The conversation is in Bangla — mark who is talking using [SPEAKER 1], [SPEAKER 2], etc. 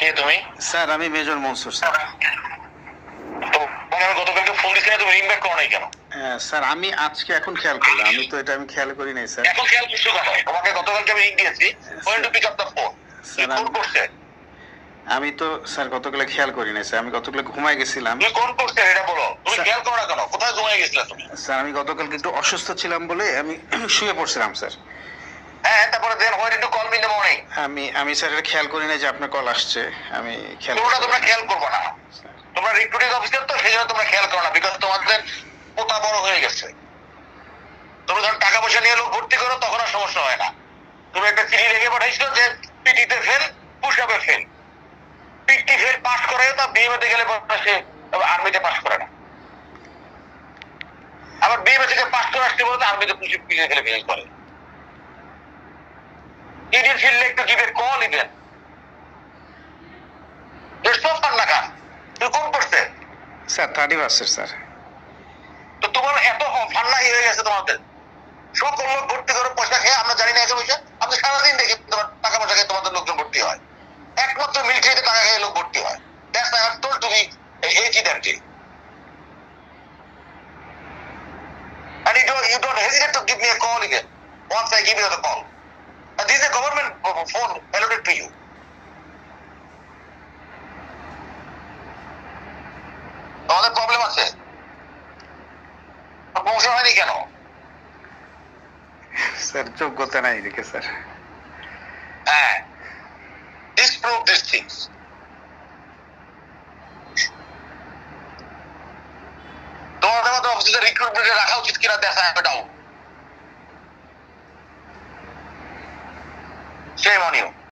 [SPEAKER 1] কে তুমি?
[SPEAKER 2] স্যার আমি মেজর মনসুর স্যার।
[SPEAKER 1] আমি গতকালকে ফোন দিছি না, তুমি রিং ব্যাক করো নাই কেন?
[SPEAKER 2] স্যার আমি আজকে এখন খেয়াল করলাম, আমি তো এটা খেয়াল করি নাই স্যার।
[SPEAKER 1] এখন খেয়াল করছো কেন? তোমাকে গতকালকে আমি রিং দিয়েছি, when to pick up the phone.
[SPEAKER 2] Sir
[SPEAKER 1] phone করছে?
[SPEAKER 2] আমি তো স্যার গতকালে খেয়াল করি নাই স্যার, আমি গতকালে ঘুমায় গেছিলাম।
[SPEAKER 1] তুমি কোন করছে এটা বলো, তুমি খেয়াল করো না কেন? কোথায় ঘুমায় গেছিলে তুমি?
[SPEAKER 2] স্যার আমি গতকালকে একটু অসুস্থ ছিলাম বলে আমি শুয়ে পড়ছিলাম স্যার।
[SPEAKER 1] হ্যাঁ, তারপরে then why did you call me in the morning?
[SPEAKER 2] আমি স্যার এটা খেয়াল করি নাই যে আপনার কল আসছে, আমি খেয়াল
[SPEAKER 1] তোমরা খেয়াল করবো না, তোমরা রিক্রুটিং অফিসার তো, সেই জন্য তোমরা খেয়াল করো না, বিকজ তোমাদের পোতা বড় হয়ে গেছে। তুমি যখন টাকা পয়সা নিয়ে লোক ভর্তি করো তখন আর সমস্যা হয় না। তুমি একটা চিঠি লিখে পাঠাইছো যে পিটিতে ফেল, পুশ-আপে ফেল। পিটি ফেল পাস করে তা বিএমএতে গেলে সে আর্মিতে পাস করে না, আবার বিএমএ থেকে পাস করে আসতে বলতে আর্মিতে পিটিতে ফেলে ফেল করে। You didn't feel like to give a call even. You're so ফান্নাকা। তুই কোন করছে?
[SPEAKER 2] Sir 30 sir.
[SPEAKER 1] তো তোমার এত ফান্নাই হয়ে গেছে তোমাদের। সকল লোক ভর্তি করে পয়সা খেয়ে, আমরা জানি না একে পয়সা। আপনি সারাদিন দেখি তোমার টাকা পয়সা খেয়ে তোমাদের লোকজন ভর্তি হয়। একমাত্র মিলিটারিতে টাকা খেয়ে লোক ভর্তি হয়। That's why I have told to be that day. And you don't hesitate to give me a call again once I give you the call. And this is a government phone allotted to you. তোমাদের প্রবলেম আছে? প্রমোশন হয়নি কেন?
[SPEAKER 2] স্যার যোগ্যতা নাই দেখে স্যার।
[SPEAKER 1] হ্যাঁ, disprove these things. তোমাদের মতো অফিসে রিক্রুটমেন্টে রাখা উচিত কিনা দেখা ডাউট। Shame on you.